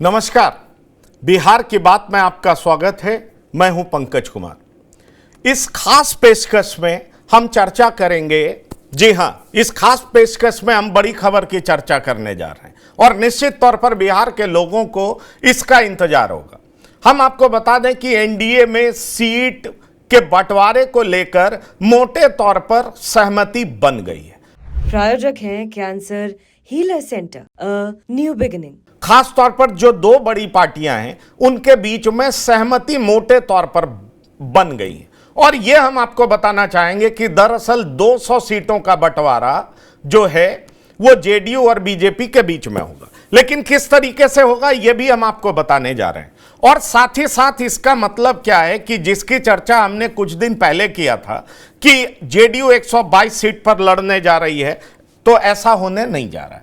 नमस्कार, बिहार की बात में आपका स्वागत है। मैं हूं पंकज कुमार। इस खास पेशकश में हम चर्चा करेंगे, जी हां, इस खास पेशकश में हम बड़ी खबर की चर्चा करने जा रहे हैं और निश्चित तौर पर बिहार के लोगों को इसका इंतजार होगा। हम आपको बता दें कि एनडीए में सीट के बंटवारे को लेकर मोटे तौर पर सहमति बन गई है। प्रायोजक हैं cancer healer centre, a new beginning. खास तौर पर जो दो बड़ी पार्टियां हैं उनके बीच में सहमति मोटे तौर पर बन गई है और यह हम आपको बताना चाहेंगे कि दरअसल 200 सीटों का बंटवारा जो है वो जेडीयू और बीजेपी के बीच में होगा, लेकिन किस तरीके से होगा यह भी हम आपको बताने जा रहे हैं। और साथ ही साथ इसका मतलब क्या है कि जिसकी चर्चा हमने कुछ दिन पहले किया था कि जेडीयू 122 सीट पर लड़ने जा रही है, तो ऐसा होने नहीं जा रहा है।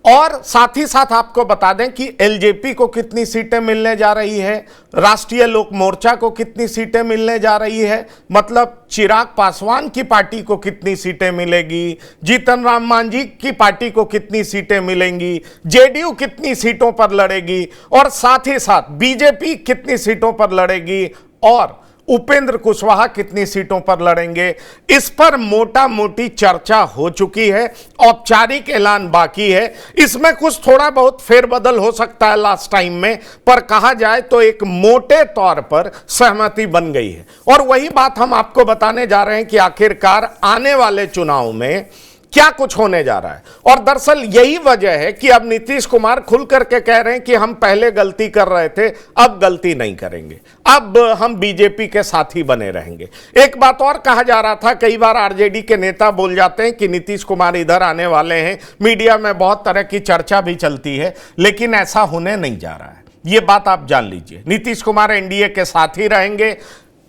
और साथ ही साथ आपको बता दें कि एलजेपी को कितनी सीटें मिलने जा रही है, राष्ट्रीय लोक मोर्चा को कितनी सीटें मिलने जा रही है, मतलब चिराग पासवान की पार्टी को कितनी सीटें मिलेगी, जीतन राम मांझी की पार्टी को कितनी सीटें मिलेंगी, जेडीयू कितनी सीटों पर लड़ेगी और साथ ही साथ बीजेपी कितनी सीटों पर लड़ेगी और उपेंद्र कुशवाहा कितनी सीटों पर लड़ेंगे, इस पर मोटा मोटी चर्चा हो चुकी है। औपचारिक ऐलान बाकी है। इसमें कुछ थोड़ा बहुत फेरबदल हो सकता है लास्ट टाइम में, पर कहा जाए तो एक मोटे तौर पर सहमति बन गई है। और वही बात हम आपको बताने जा रहे हैं कि आखिरकार आने वाले चुनाव में क्या कुछ होने जा रहा है। और दरअसल यही वजह है कि अब नीतीश कुमार खुल करके कह रहे हैं कि हम पहले गलती कर रहे थे, अब गलती नहीं करेंगे, अब हम बीजेपी के साथ ही बने रहेंगे। एक बात और कहा जा रहा था, कई बार आरजेडी के नेता बोल जाते हैं कि नीतीश कुमार इधर आने वाले हैं, मीडिया में बहुत तरह की चर्चा भी चलती है, लेकिन ऐसा होने नहीं जा रहा है। ये बात आप जान लीजिए, नीतीश कुमार एनडीए के साथ ही रहेंगे।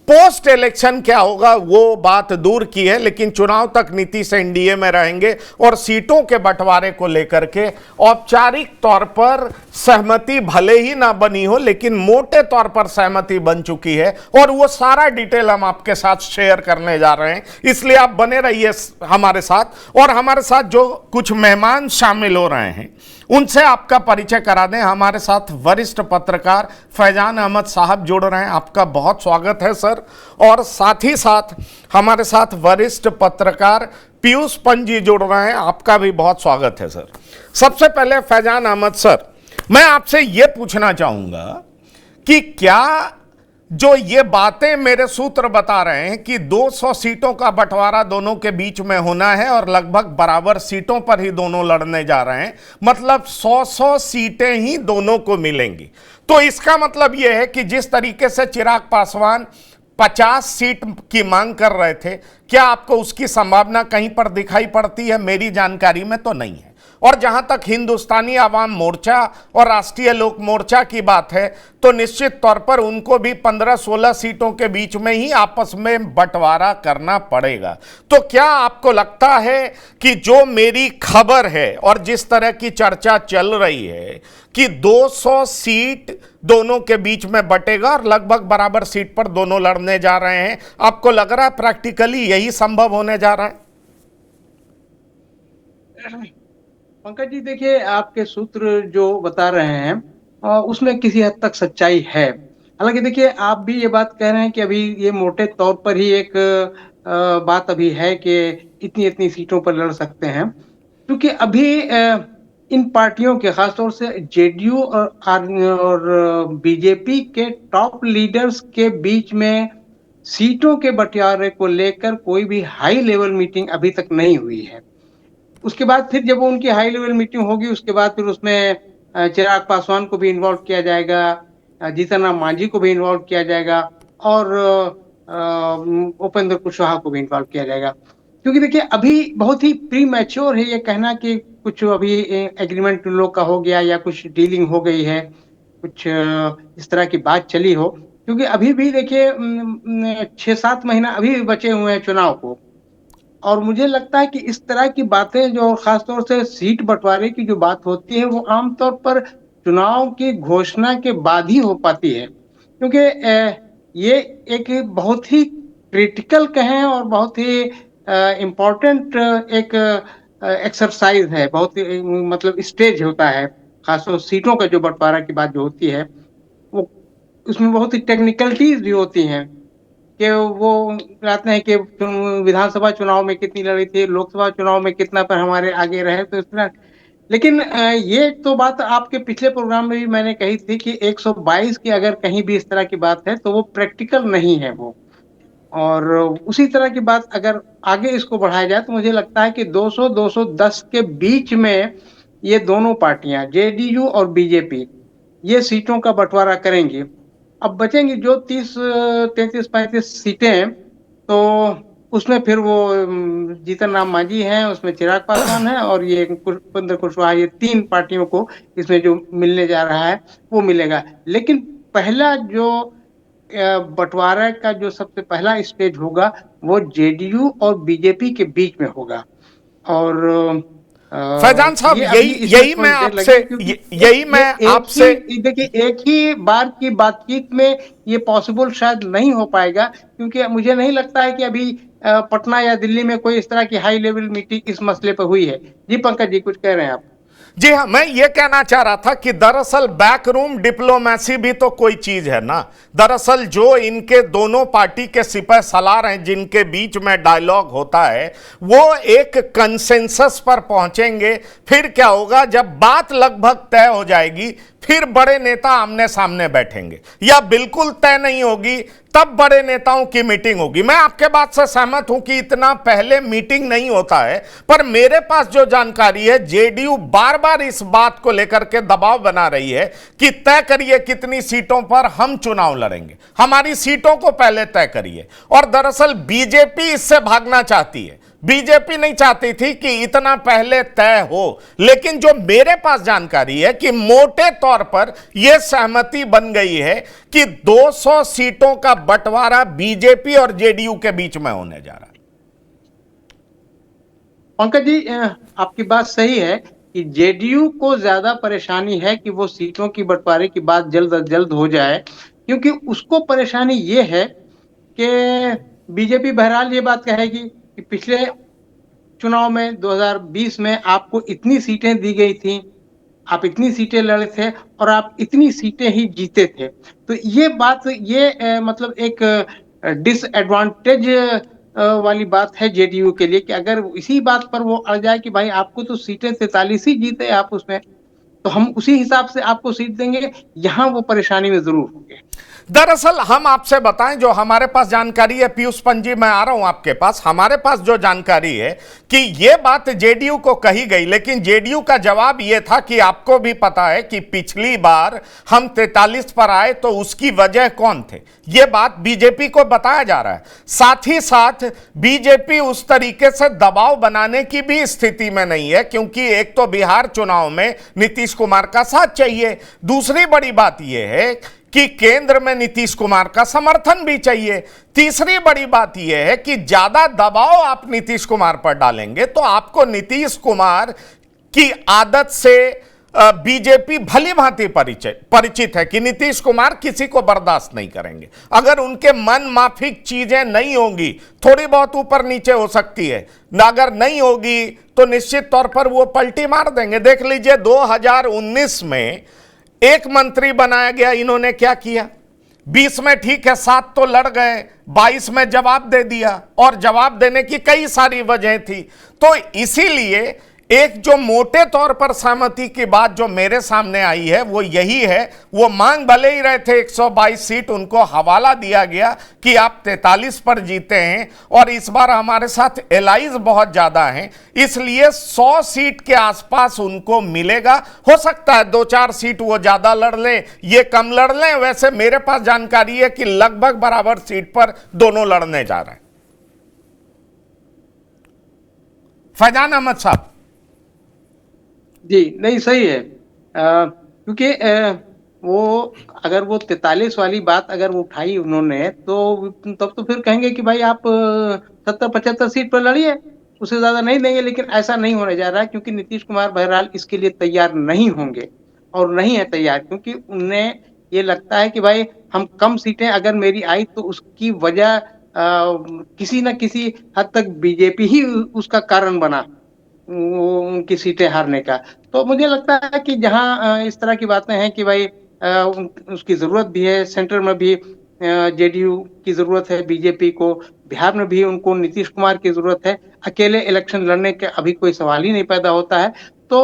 पोस्ट इलेक्शन क्या होगा वो बात दूर की है, लेकिन चुनाव तक नीतीश एनडीए में रहेंगे और सीटों के बंटवारे को लेकर के औपचारिक तौर पर सहमति भले ही ना बनी हो, लेकिन मोटे तौर पर सहमति बन चुकी है और वो सारा डिटेल हम आपके साथ शेयर करने जा रहे हैं। इसलिए आप बने रहिए हमारे साथ। और हमारे साथ जो कुछ मेहमान शामिल हो रहे हैं उनसे आपका परिचय करा दें। हमारे साथ वरिष्ठ पत्रकार फैजान अहमद साहब जुड़ रहे हैं, आपका बहुत स्वागत है सर। और साथ ही साथ हमारे साथ वरिष्ठ पत्रकार पीयूष पंत जी जुड़ रहे हैं, आपका भी बहुत स्वागत है सर। सबसे पहले फैजान अहमद सर, मैं आपसे यह पूछना चाहूंगा कि क्या जो ये बातें मेरे सूत्र बता रहे हैं कि 200 सीटों का बंटवारा दोनों के बीच में होना है और लगभग बराबर सीटों पर ही दोनों लड़ने जा रहे हैं, मतलब 100 सीटें ही दोनों को मिलेंगी, तो इसका मतलब यह है कि जिस तरीके से चिराग पासवान 50 सीट की मांग कर रहे थे, क्या आपको उसकी संभावना कहीं पर दिखाई पड़ती है? मेरी जानकारी में तो नहीं है। और जहां तक हिंदुस्तानी आवाम मोर्चा और राष्ट्रीय लोक मोर्चा की बात है, तो निश्चित तौर पर उनको भी 15-16 सीटों के बीच में ही आपस में बंटवारा करना पड़ेगा। तो क्या आपको लगता है कि जो मेरी खबर है और जिस तरह की चर्चा चल रही है कि 200 सीट दोनों के बीच में बटेगा और लगभग बराबर सीट पर दोनों लड़ने जा रहे हैं, आपको लग रहा है प्रैक्टिकली यही संभव होने जा रहा है? पंकज जी, देखिए, आपके सूत्र जो बता रहे हैं उसमें किसी हद तक सच्चाई है। हालांकि देखिए, आप भी ये बात कह रहे हैं कि अभी ये मोटे तौर पर ही एक बात अभी है कि इतनी इतनी सीटों पर लड़ सकते हैं, क्योंकि अभी इन पार्टियों के, खासतौर से जेडीयू और बीजेपी के टॉप लीडर्स के बीच में सीटों के बंटवारे को लेकर कोई भी हाई लेवल मीटिंग अभी तक नहीं हुई है। उसके बाद फिर जब उनकी हाई लेवल मीटिंग होगी, उसके बाद फिर उसमें चिराग पासवान को भी इन्वॉल्व किया जाएगा, जीतन राम मांझी को भी इन्वॉल्व किया जाएगा और उपेंद्र कुशवाहा को भी इन्वॉल्व किया जाएगा। क्योंकि देखिए, अभी बहुत ही प्री मैच्योर है ये कहना कि कुछ अभी एग्रीमेंट लोग का हो गया या कुछ डीलिंग हो गई है, कुछ इस तरह की बात चली हो। क्योंकि अभी भी देखिए 6-7 महीना अभी बचे हुए हैं चुनाव को, और मुझे लगता है कि इस तरह की बातें, जो खासतौर से सीट बंटवारे की जो बात होती है, वो आमतौर पर चुनाव की घोषणा के बाद ही हो पाती है। क्योंकि ये एक बहुत ही क्रिटिकल कहें और बहुत ही इम्पोर्टेंट एक एक्सरसाइज है, बहुत ही मतलब स्टेज होता है खासतौर सीटों का जो बंटवारा की बात जो होती है, वो उसमें बहुत ही टेक्निकलिटीज भी होती हैं कि वो कहते हैं कि विधानसभा चुनाव में कितनी लड़ी थी, लोकसभा चुनाव में कितना पर हमारे आगे रहे, तो इस तरह। लेकिन ये तो बात आपके पिछले प्रोग्राम में भी मैंने कही थी कि 122 की अगर कहीं भी इस तरह की बात है तो वो प्रैक्टिकल नहीं है वो। और उसी तरह की बात अगर आगे इसको बढ़ाया जाए तो मुझे लगता है कि 200-210 के बीच में ये दोनों पार्टियां जेडीयू और बीजेपी ये सीटों का बंटवारा करेंगी। अब बचेंगी जो 30, 33-35 सीटें, तो उसमें फिर वो जीतन राम मांझी हैं, उसमें चिराग पासवान है और ये उपेंद्र कुशवाहा, ये 3 पार्टियों को इसमें जो मिलने जा रहा है वो मिलेगा। लेकिन पहला जो बंटवारा का जो सबसे पहला स्टेज होगा वो जेडीयू और बीजेपी के बीच में होगा। और फैजान साहब, ये अभी इसमें यही मैं थोड़ी देर आपसे लगेगी, क्योंकि यही मैं आपसे देखिए एक ही बार की बातचीत में ये पॉसिबल शायद नहीं हो पाएगा, क्योंकि मुझे नहीं लगता है कि अभी पटना या दिल्ली में कोई इस तरह की हाई लेवल मीटिंग इस मसले पर हुई है। जी पंकज जी, कुछ कह रहे हैं आप? जी हाँ, मैं ये कहना चाह रहा था कि दरअसल बैकरूम डिप्लोमेसी भी तो कोई चीज है ना। दरअसल जो इनके दोनों पार्टी के सिपह सलार हैं, जिनके बीच में डायलॉग होता है, वो एक कंसेंसस पर पहुंचेंगे। फिर क्या होगा, जब बात लगभग तय हो जाएगी फिर बड़े नेता आमने सामने बैठेंगे, या बिल्कुल तय नहीं होगी तब बड़े नेताओं की मीटिंग होगी। मैं आपके बात से सहमत हूं कि इतना पहले मीटिंग नहीं होता है, पर मेरे पास जो जानकारी है, जेडीयू बार बार इस बात को लेकर के दबाव बना रही है कि तय करिए कितनी सीटों पर हम चुनाव लड़ेंगे, हमारी सीटों को पहले तय करिए। और दरअसल बीजेपी इससे भागना चाहती है। बीजेपी नहीं चाहती थी कि इतना पहले तय हो, लेकिन जो मेरे पास जानकारी है कि मोटे तौर पर यह सहमति बन गई है कि 200 सीटों का बंटवारा बीजेपी और जेडीयू के बीच में होने जा रहा है। पंकज जी, आपकी बात सही है कि जेडीयू को ज्यादा परेशानी है कि वो सीटों की बंटवारे की बात जल्द अज जल्द हो जाए, क्योंकि उसको परेशानी ये है कि बीजेपी बहरहाल ये बात कहेगी कि पिछले चुनाव में 2020 में आपको इतनी सीटें दी गई थी, आप इतनी सीटें लड़े थे और आप इतनी सीटें ही जीते थे। तो ये बात, ये मतलब एक डिसएडवांटेज वाली बात है जेडीयू के लिए कि अगर इसी बात पर वो अड़ जाए कि भाई आपको तो सीटें 43 ही जीते आप उसमें, तो हम उसी हिसाब से आपको सीट देंगे, यहाँ वो परेशानी में जरूर होंगे। दरअसल हम आपसे बताएं, जो हमारे पास जानकारी है, पीयूष पंजी मैं आ रहा हूं आपके पास, हमारे पास जो जानकारी है कि यह बात जेडीयू को कही गई, लेकिन जेडीयू का जवाब यह था कि आपको भी पता है कि पिछली बार हम 43 पर आए तो उसकी वजह कौन थे। यह बात बीजेपी को बताया जा रहा है। साथ ही साथ बीजेपी उस तरीके से दबाव बनाने की भी स्थिति में नहीं है, क्योंकि एक तो बिहार चुनाव में नीतीश कुमार का साथ चाहिए, दूसरी बड़ी बात यह है कि केंद्र में नीतीश कुमार का समर्थन भी चाहिए, तीसरी बड़ी बात यह है कि ज्यादा दबाव आप नीतीश कुमार पर डालेंगे तो आपको नीतीश कुमार की आदत से बीजेपी भली भांति परिचित है कि नीतीश कुमार किसी को बर्दाश्त नहीं करेंगे। अगर उनके मन माफिक चीजें नहीं होंगी, थोड़ी बहुत ऊपर नीचे हो सकती है, अगर नहीं होगी तो निश्चित तौर पर वो पलटी मार देंगे। देख लीजिए 2019 में एक मंत्री बनाया गया, इन्होंने क्या किया, 20 में ठीक है 7 तो लड़ गए, 22 में जवाब दे दिया, और जवाब देने की कई सारी वजह थी। तो इसीलिए एक जो मोटे तौर पर सहमति की बात जो मेरे सामने आई है वो यही है, वो मांग भले ही रहे थे 122 सीट, उनको हवाला दिया गया कि आप 43 पर जीते हैं और इस बार हमारे साथ एलाइज बहुत ज्यादा हैं, इसलिए 100 सीट के आसपास उनको मिलेगा। हो सकता है 2-4 सीट वो ज्यादा लड़ लें, ये कम लड़ लें। वैसे मेरे पास जानकारी है कि लगभग बराबर सीट पर दोनों लड़ने जा रहे हैं। फैजान अहमद साहब। जी नहीं, सही है, क्योंकि वो अगर वो 43 वाली बात अगर वो उठाई उन्होंने तो तब तो फिर कहेंगे कि भाई आप 70-75 सीट पर लड़िए, उससे ज्यादा नहीं देंगे। लेकिन ऐसा नहीं होने जा रहा है, क्योंकि नीतीश कुमार बहरहाल इसके लिए तैयार नहीं होंगे और नहीं है तैयार, क्योंकि उन्हें ये लगता है कि भाई हम कम सीटें अगर मेरी आई तो उसकी वजह किसी न किसी हद तक बीजेपी ही उसका कारण बना। उनकी सीटें हारने का। तो मुझे लगता है कि जहाँ इस तरह की बातें हैं कि भाई उसकी जरूरत भी है, सेंटर में भी जेडीयू की जरूरत है बीजेपी को, बिहार में भी उनको नीतीश कुमार की जरूरत है, अकेले इलेक्शन लड़ने के अभी कोई सवाल ही नहीं पैदा होता है। तो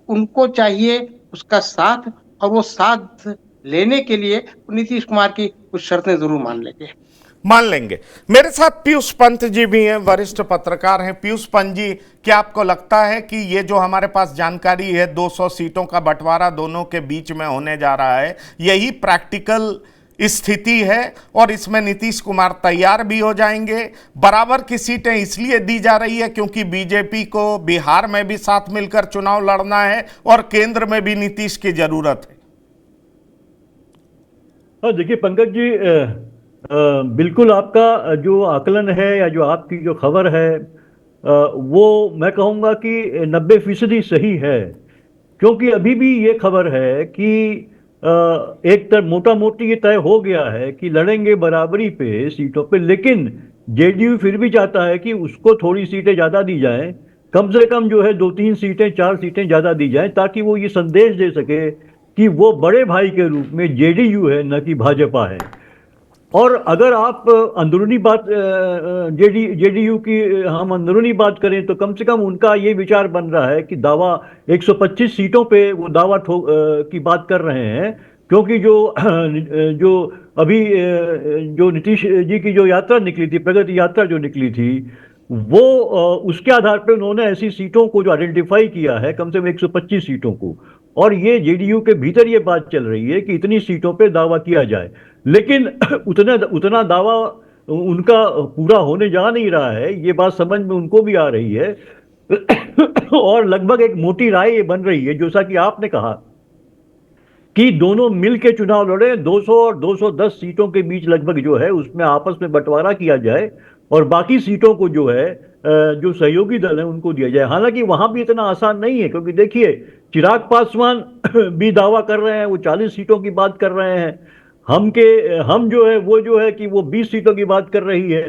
उनको चाहिए उसका साथ, और वो साथ लेने के लिए नीतीश कुमार की कुछ शर्तें जरूर मान लेंगे। मेरे साथ पीयूष पंत जी भी हैं, वरिष्ठ पत्रकार हैं। पीयूष पंत जी, क्या आपको लगता है कि ये जो हमारे पास जानकारी है 200 सीटों का बंटवारा दोनों के बीच में होने जा रहा है, यही प्रैक्टिकल स्थिति है और इसमें नीतीश कुमार तैयार भी हो जाएंगे? बराबर की सीटें इसलिए दी जा रही है क्योंकि बीजेपी को बिहार में भी साथ मिलकर चुनाव लड़ना है और केंद्र में भी नीतीश की जरूरत है। हाँ देखिए पंकज जी, बिल्कुल आपका जो आकलन है या जो आपकी जो खबर है, वो मैं कहूँगा कि 90% सही है। क्योंकि अभी भी ये खबर है कि एक तरह मोटा मोटी ये तय हो गया है कि लड़ेंगे बराबरी पे सीटों पे, लेकिन जेडीयू फिर भी चाहता है कि उसको थोड़ी सीटें ज़्यादा दी जाएं, कम से कम जो है 2-3 सीटें 4 सीटें ज़्यादा दी जाएं, ताकि वो ये संदेश दे सके कि वो बड़े भाई के रूप में जेडीयू है, न कि भाजपा है। और अगर आप अंदरूनी बात जेडीयू की हम अंदरूनी बात करें तो कम से कम उनका ये विचार बन रहा है कि दावा 125 सीटों पे वो दावा की बात कर रहे हैं। क्योंकि जो अभी जो नीतीश जी की जो यात्रा निकली थी, प्रगति यात्रा जो निकली थी, वो उसके आधार पर उन्होंने ऐसी सीटों को जो आइडेंटिफाई किया है, कम से कम 125 सीटों को। और ये जेडीयू के भीतर ये बात चल रही है कि इतनी सीटों पे दावा किया जाए, लेकिन उतना दावा उनका पूरा होने जा नहीं रहा है, ये बात समझ में उनको भी आ रही है। और लगभग एक मोटी राय ये बन रही है, जैसा कि आपने कहा, कि दोनों मिल के चुनाव लड़े, 200 और 210 सीटों के बीच लगभग जो है उसमें आपस में बंटवारा किया जाए और बाकी सीटों को जो है जो सहयोगी दल है उनको दिया जाए। हालांकि वहां भी इतना आसान नहीं है, क्योंकि देखिए चिराग पासवान भी दावा कर रहे हैं, वो 40 सीटों की बात कर रहे हैं। हम जो है वो जो है कि वो 20 सीटों की बात कर रही है।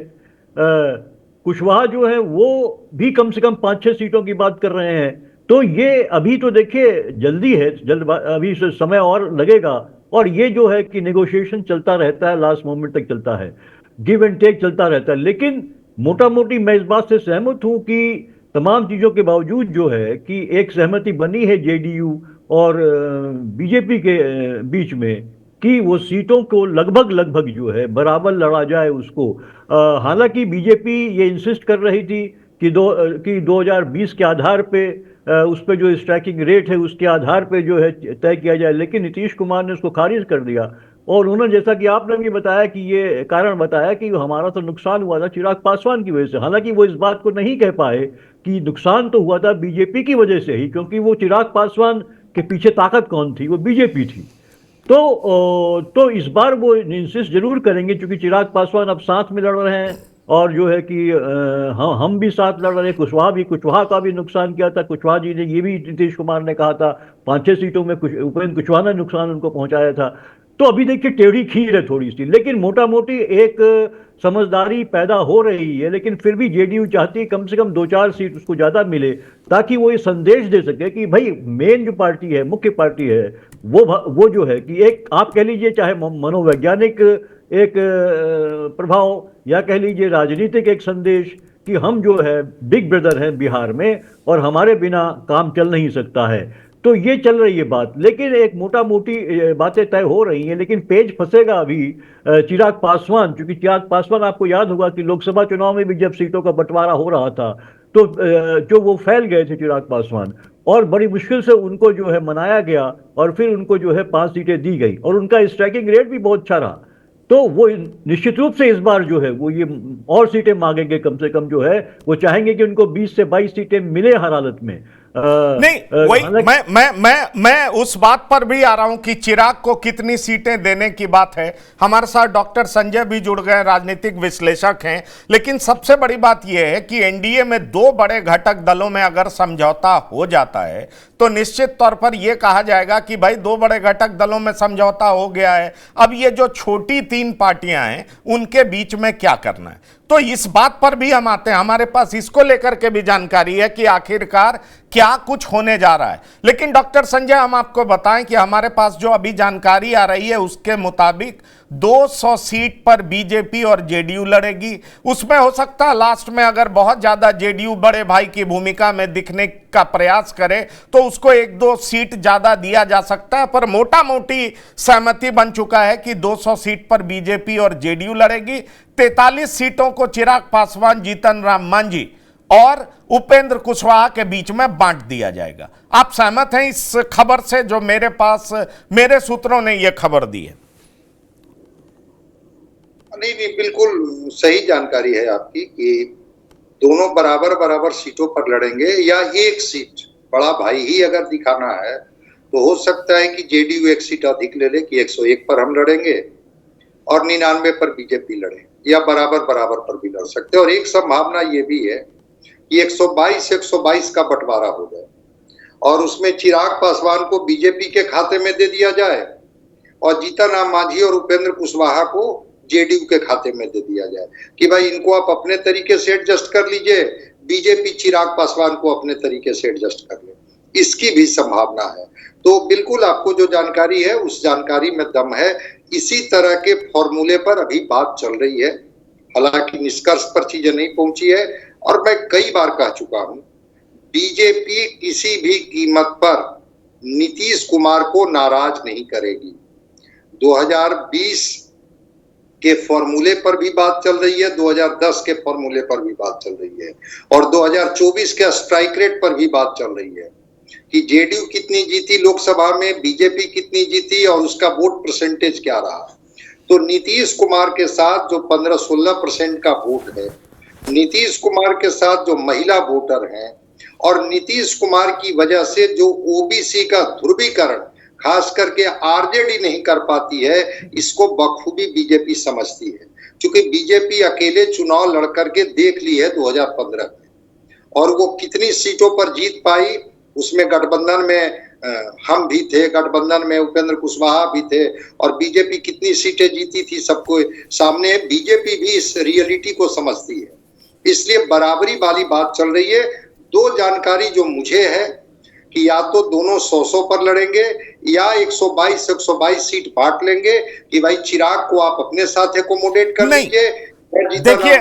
कुशवाहा जो है वो भी कम से कम 5-6 सीटों की बात कर रहे हैं। तो ये अभी तो देखिए जल्दी है, अभी से समय और लगेगा। और ये जो है कि नेगोशिएशन चलता रहता है, लास्ट मोमेंट तक चलता है, गिव एंड टेक चलता रहता है। लेकिन मोटा मोटी मैं इस बात से सहमत हूं कि तमाम चीजों के बावजूद जो है कि एक सहमति बनी है जेडीयू और बीजेपी के बीच में कि वो सीटों को लगभग जो है बराबर लड़ा जाए उसको। हालांकि बीजेपी ये इंसिस्ट कर रही थी कि 2020 के आधार पे उस पर जो स्ट्राइकिंग रेट है उसके आधार पे जो है तय किया जाए, लेकिन नीतीश कुमार ने उसको खारिज कर दिया। और उन्होंने, जैसा कि आपने भी बताया, कि ये कारण बताया कि हमारा तो नुकसान हुआ था चिराग पासवान की वजह से। हालांकि वो इस बात को नहीं कह पाए कि नुकसान तो हुआ था बीजेपी की वजह से ही, क्योंकि वो चिराग पासवान के पीछे ताकत कौन थी? वो बीजेपी थी। तो इस बार वो इंसिस्ट जरूर करेंगे, क्योंकि चिराग पासवान अब साथ में लड़ रहे हैं और जो है कि हम भी साथ लड़ रहे हैं। कुशवाहा का भी नुकसान किया था, कुशवाहा जी ने, ये भी नीतीश कुमार ने कहा था, 5-6 सीटों में उपेंद्र कुशवाहा ने नुकसान उनको पहुंचाया था। तो अभी देखिए टेढ़ी खीर है थोड़ी सी, लेकिन मोटा मोटी एक समझदारी पैदा हो रही है। लेकिन फिर भी जेडीयू चाहती है कम से कम 2-4 सीट उसको ज्यादा मिले, ताकि वो ये संदेश दे सके कि भाई मेन जो पार्टी है, मुख्य पार्टी है, वो जो है कि एक आप कह लीजिए चाहे मनोवैज्ञानिक एक प्रभाव या कह लीजिए राजनीतिक एक संदेश कि हम जो है बिग ब्रदर हैं बिहार में और हमारे बिना काम चल नहीं सकता है। तो ये चल रही है बात, लेकिन एक मोटा मोटी बातें तय हो रही हैं। लेकिन पेज फंसेगा अभी चिराग पासवान, क्योंकि चिराग पासवान, आपको याद होगा कि लोकसभा चुनाव में भी जब सीटों का बंटवारा हो रहा था तो जो वो फैल गए थे चिराग पासवान, और बड़ी मुश्किल से उनको जो है मनाया गया और फिर उनको जो है 5 सीटें दी गई और उनका स्ट्राइकिंग रेट भी बहुत अच्छा रहा। तो वो निश्चित रूप से इस बार जो है वो ये और सीटें मांगेंगे, कम से कम जो है वो चाहेंगे कि उनको 20 से 22 सीटें मिले हर हालत में। नहीं, वही मैं उस बात पर भी आ रहा हूं कि चिराग को कितनी सीटें देने की बात है। हमारे साथ डॉक्टर संजय भी जुड़ गए, राजनीतिक विश्लेषक हैं। लेकिन सबसे बड़ी बात यह है कि एनडीए में 2 बड़े घटक दलों में अगर समझौता हो जाता है तो निश्चित तौर पर यह कहा जाएगा कि भाई 2 बड़े घटक दलों में समझौता हो गया है, अब ये जो छोटी 3 पार्टियां हैं उनके बीच में क्या करना है। तो इस बात पर भी हम आते हैं, हमारे पास इसको लेकर के भी जानकारी है कि आखिरकार क्या कुछ होने जा रहा है। लेकिन डॉक्टर संजय, हम आपको बताएं कि हमारे पास जो अभी जानकारी आ रही है उसके मुताबिक 200 सीट पर बीजेपी और जेडीयू लड़ेगी। उसमें हो सकता है लास्ट में अगर बहुत ज्यादा जेडीयू बड़े भाई की भूमिका में दिखने का प्रयास करे तो उसको 1-2 सीट ज्यादा दिया जा सकता है, पर मोटा मोटी सहमति बन चुका है कि 200 सीट पर बीजेपी और जेडीयू लड़ेगी। 43 सीटों को चिराग पासवान, जीतन राम मांझी और उपेंद्र कुशवाहा के बीच में बांट दिया जाएगा। आप सहमत हैं इस खबर से जो मेरे सूत्रों ने यह खबर दी है? नहीं नहीं, बिल्कुल सही जानकारी है आपकी कि दोनों बराबर बराबर सीटों पर लड़ेंगे, या एक सीट बड़ा भाई ही अगर दिखाना है तो हो सकता है कि जेडीयू एक सीट अधिक ले ले कि 101 पर हम लड़ेंगे और 99 पर बीजेपी लड़े, या बराबर बराबर पर भी लड़ सकते हैं। और एक संभावना ये भी है कि 122 का बंटवारा हो जाए और उसमें चिराग पासवान को बीजेपी के खाते में दे दिया जाए और जीतन राम मांझी और उपेंद्र कुशवाहा को जेडीयू के खाते में दे दिया जाए कि भाई इनको आप अपने तरीके से एडजस्ट कर लीजिए, बीजेपी चिराग पासवान को अपने तरीके से एडजस्ट कर ले। इसकी भी संभावना है। तो बिल्कुल आपको जो जानकारी है उस जानकारी में दम है। इसी तरह के फॉर्मूले पर अभी बात चल रही है, हालांकि निष्कर्ष पर चीजें नहीं पहुंची है। और मैं कई बार कह चुका हूं, बीजेपी किसी भी कीमत पर नीतीश कुमार को नाराज नहीं करेगी। 2020 के फॉर्मूले पर भी बात चल रही है, 2010 के फॉर्मूले पर भी बात चल रही है और 2024 के स्ट्राइक रेट पर भी बात चल रही है कि जेडीयू कितनी जीती लोकसभा में, बीजेपी कितनी जीती और उसका वोट परसेंटेज क्या रहा। तो नीतीश कुमार के साथ जो 15-16% का वोट है, नीतीश कुमार के साथ जो महिला वोटर हैं और नीतीश कुमार की वजह से जो ओबीसी का ध्रुवीकरण खास करके आरजेडी नहीं कर पाती है, इसको बखूबी बीजेपी समझती है। क्योंकि बीजेपी अकेले चुनाव लड़ करके देख ली है 2015 में और वो कितनी सीटों पर जीत पाई, उसमें गठबंधन में हम भी थे, गठबंधन में उपेंद्र कुशवाहा भी थे और बीजेपी कितनी सीटें जीती थी सबको सामने। बीजेपी भी इस रियलिटी को समझती है, इसलिए बराबरी वाली बात चल रही है। दो जानकारी जो मुझे है कि या तो दोनों 100 पर लड़ेंगे या 122 सीट बांट लेंगे कि भाई चिराग को आप अपने साथ एकोमोडेट कर लीजिए। देखिए,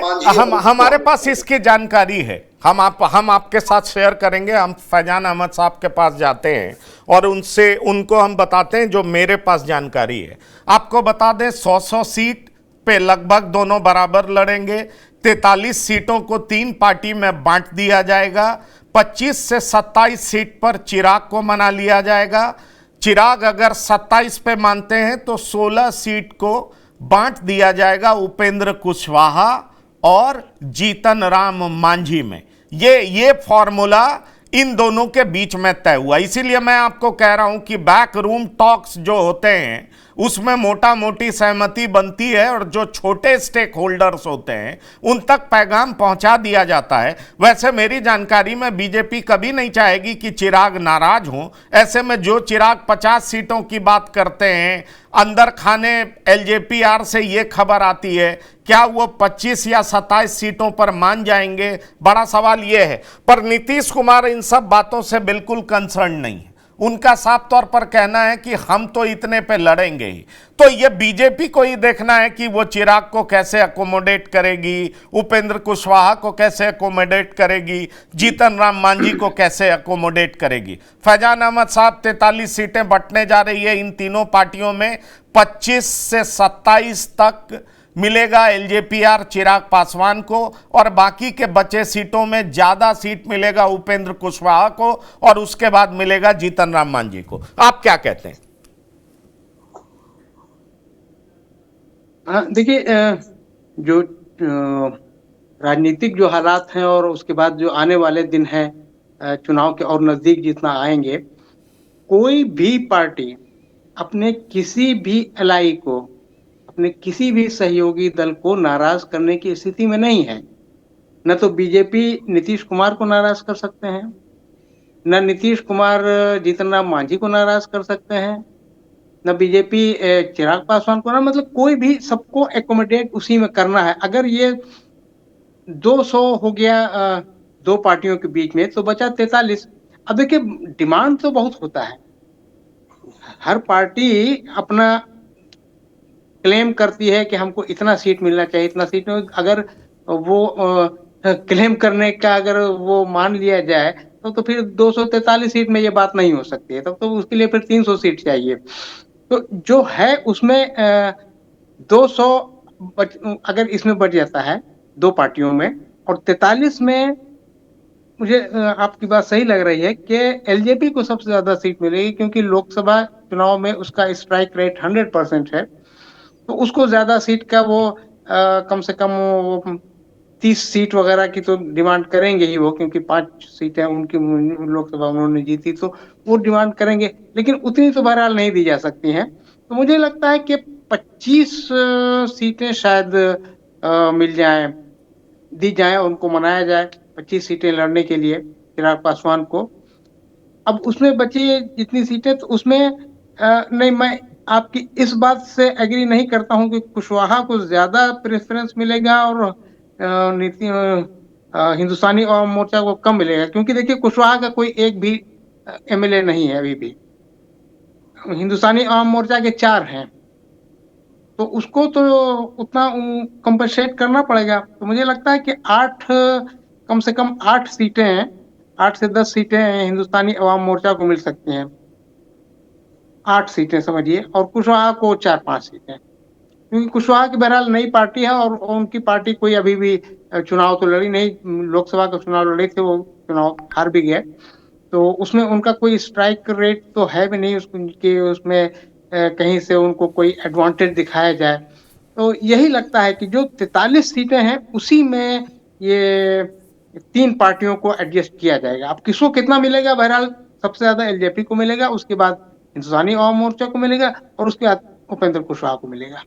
हमारे पास इसकी जानकारी है, हम आपके साथ शेयर करेंगे। हम फैजान अहमद साहब के पास जाते हैं और उनको हम बताते हैं जो मेरे पास जानकारी है। आपको बता दें 100 सीट पे लगभग दोनों बराबर लड़ेंगे। 43 सीटों को 3 पार्टी में बांट दिया जाएगा। 25 से 27 सीट पर चिराग को मना लिया जाएगा। चिराग अगर 27 पे मानते हैं तो 16 सीट को बांट दिया जाएगा उपेंद्र कुशवाहा और जीतन राम मांझी में। ये फॉर्मूला इन दोनों के बीच में तय हुआ। इसीलिए मैं आपको कह रहा हूं कि बैक रूम टॉक्स जो होते हैं उसमें मोटा मोटी सहमति बनती है और जो छोटे स्टेक होल्डर्स होते हैं उन तक पैगाम पहुंचा दिया जाता है। वैसे मेरी जानकारी में बीजेपी कभी नहीं चाहेगी कि चिराग नाराज हों। ऐसे में जो चिराग 50 सीटों की बात करते हैं, अंदर खाने एलजेपीआर से ये खबर आती है, क्या वो 25 या 27 सीटों पर मान जाएंगे? बड़ा सवाल ये है। पर नीतीश कुमार इन सब बातों से बिल्कुल कंसर्न नहीं है। उनका साफ तौर पर कहना है कि हम तो इतने पे लड़ेंगे ही। तो ये बीजेपी को ही देखना है कि वो चिराग को कैसे अकोमोडेट करेगी, उपेंद्र कुशवाहा को कैसे अकोमोडेट करेगी, जीतन राम मांझी को कैसे अकोमोडेट करेगी। फैजान अहमद साहब 43 सीटें बंटने जा रही है इन तीनों पार्टियों में। 25 से 27 तक मिलेगा एलजेपीआर चिराग पासवान को और बाकी के बचे सीटों में ज्यादा सीट मिलेगा उपेंद्र कुशवाहा को और उसके बाद मिलेगा जीतन राम मांझी को। आप क्या कहते हैं? देखिए, जो राजनीतिक जो हालात हैं और उसके बाद जो आने वाले दिन हैं चुनाव के और नजदीक जितना आएंगे, कोई भी पार्टी अपने किसी भी एलआई को, अपने किसी भी सहयोगी दल को नाराज करने की स्थिति में नहीं है। न तो बीजेपी नीतीश कुमार को नाराज कर सकते हैं, न नीतीश कुमार जीतन राम मांझी को नाराज कर सकते हैं, न बीजेपी चिराग पासवान को, ना मतलब कोई भी, सबको एकोमोडेट उसी में करना है। अगर ये 200 हो गया दो पार्टियों के बीच में, तो बचा 43। अब देखिए, डिमांड तो बहुत होता है, हर पार्टी अपना क्लेम करती है कि हमको इतना सीट मिलना चाहिए, इतना सीट। अगर वो क्लेम करने का अगर वो मान लिया जाए तो फिर 243 सीट में ये बात नहीं हो सकती है, तब तो उसके लिए फिर 300 सीट चाहिए। तो जो है उसमें 200 अगर इसमें बढ़ जाता है दो पार्टियों में, और 43 में मुझे आपकी बात सही लग रही है कि एलजेपी को सबसे ज्यादा सीट मिलेगी, क्योंकि लोकसभा चुनाव में उसका स्ट्राइक रेट 100% है। तो उसको ज्यादा सीट का वो कम से कम वो 30 सीट वगैरह की तो डिमांड करेंगे ही वो, क्योंकि 5 सीटें उनकी लोकसभा उन्होंने जीती, तो वो डिमांड करेंगे, लेकिन उतनी तो बहरहाल नहीं दी जा सकती हैं। तो मुझे लगता है कि 25 सीटें शायद मिल जाए, दी जाए, उनको मनाया जाए 25 सीटें लड़ने के लिए चिराग पासवान को। अब उसमें बची जितनी सीटें, तो उसमें नहीं, मैं आपकी इस बात से एग्री नहीं करता हूं कि कुशवाहा को ज्यादा प्रेफरेंस मिलेगा और हिंदुस्तानी अवाम मोर्चा को कम मिलेगा, क्योंकि देखिए कुशवाहा का कोई एक भी एमएलए नहीं है अभी भी, हिंदुस्तानी अवाम मोर्चा के 4 हैं, तो उसको तो उतना कंपनसेट करना पड़ेगा। तो मुझे लगता है कि 8, कम से कम 8 सीटें, 8 से 10 सीटें हिंदुस्तानी अवाम मोर्चा को मिल सकती हैं, 8 सीटें समझिए, और कुशवाहा को 4-5 सीटें, क्योंकि कुशवाहा की बहरहाल नई पार्टी है और उनकी पार्टी कोई अभी भी चुनाव तो लड़ी नहीं, लोकसभा का चुनाव लड़े थे, वो चुनाव हार भी गए, तो उसमें उनका कोई स्ट्राइक रेट तो है भी नहीं उनके, उसमें कहीं से उनको कोई एडवांटेज दिखाया जाए। तो यही लगता है कि जो 43 सीटें हैं उसी में ये 3 पार्टियों को एडजस्ट किया जाएगा। अब किसको कितना मिलेगा, बहरहाल सबसे ज्यादा एलजेपी को मिलेगा, उसके बाद हिंदुस्तानी अवाम मोर्चा को मिलेगा, और उसके बाद उपेंद्र कुशवाहा को मिलेगा।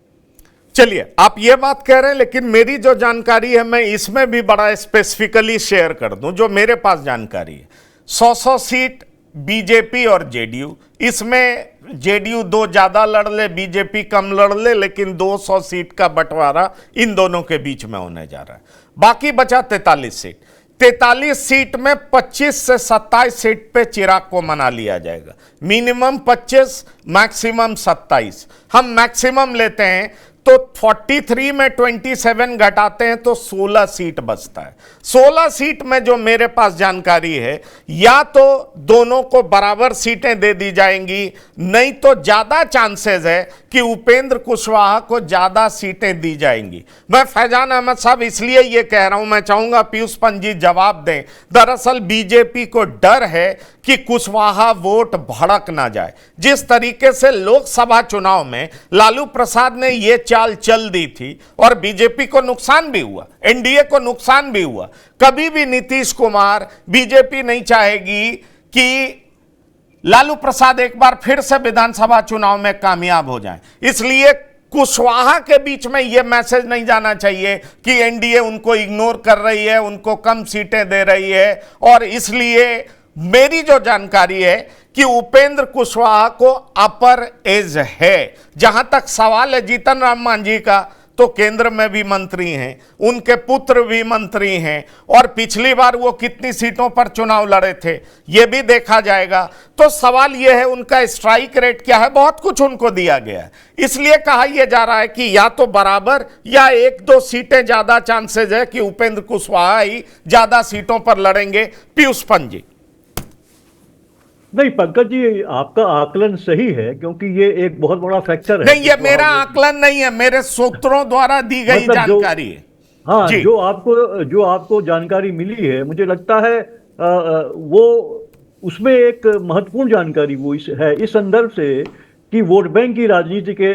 चलिए, आप ये बात कह रहे हैं, लेकिन मेरी जो जानकारी है मैं इसमें भी बड़ा स्पेसिफिकली शेयर कर दूं। जो मेरे पास जानकारी है, 100 सीट बीजेपी और जेडीयू, इसमें जेडीयू 2 ज्यादा लड़ ले, बीजेपी कम लड़ ले, लेकिन 200 सीट का बंटवारा इन दोनों के बीच में होने जा रहा है। बाकी बचा 43 सीट। 43 सीट में 25 से 27 सीट पे चिराग को मना लिया जाएगा। Minimum 25, maximum 27। हम मैक्सिमम लेते हैं तो 43 में 27 घटाते हैं तो 16 सीट बचता है। 16 सीट में जो मेरे पास जानकारी है, या तो दोनों को बराबर सीटें दे दी जाएंगी, नहीं तो ज्यादा चांसेस है कि उपेंद्र कुशवाहा को ज्यादा सीटें दी जाएंगी। मैं फैजान अहमद साहब इसलिए ये कह रहा हूं, मैं चाहूंगा पीयूष पंत जी जवाब दें। दरअसल बीजेपी को डर है कि कुशवाहा वोट भड़क ना जाए। जिस तरीके से लोकसभा चुनाव में लालू प्रसाद ने ये चाल चल दी थी और बीजेपी को नुकसान भी हुआ, एनडीए को नुकसान भी हुआ, कभी भी नीतीश कुमार, बीजेपी नहीं चाहेगी कि लालू प्रसाद एक बार फिर से विधानसभा चुनाव में कामयाब हो जाएं। इसलिए कुशवाहा के बीच में यह मैसेज नहीं जाना चाहिए कि एनडीए उनको इग्नोर कर रही है, उनको कम सीटें दे रही है। और इसलिए मेरी जो जानकारी है कि उपेंद्र कुशवाहा को अपर एज है। जहां तक सवाल है जीतन राम मांझी का, तो केंद्र में भी मंत्री हैं, उनके पुत्र भी मंत्री हैं, और पिछली बार वो कितनी सीटों पर चुनाव लड़े थे ये भी देखा जाएगा। तो सवाल यह है उनका स्ट्राइक रेट क्या है, बहुत कुछ उनको दिया गया है। इसलिए कहा यह जा रहा है कि या तो बराबर या 1-2 सीटें ज्यादा चांसेस है कि उपेंद्र कुशवाहा ही ज्यादा सीटों पर लड़ेंगे। पीयूष पंत जी। नहीं पंकज जी, आपका आकलन सही है, क्योंकि ये एक बहुत बड़ा फैक्टर है। नहीं, ये मेरा आकलन नहीं है, मेरे सूत्रों द्वारा दी गई मतलब जानकारी है। हाँ, जो आपको जानकारी मिली है, मुझे लगता है वो उसमें एक महत्वपूर्ण जानकारी वो है इस संदर्भ से कि वोट बैंक की राजनीति के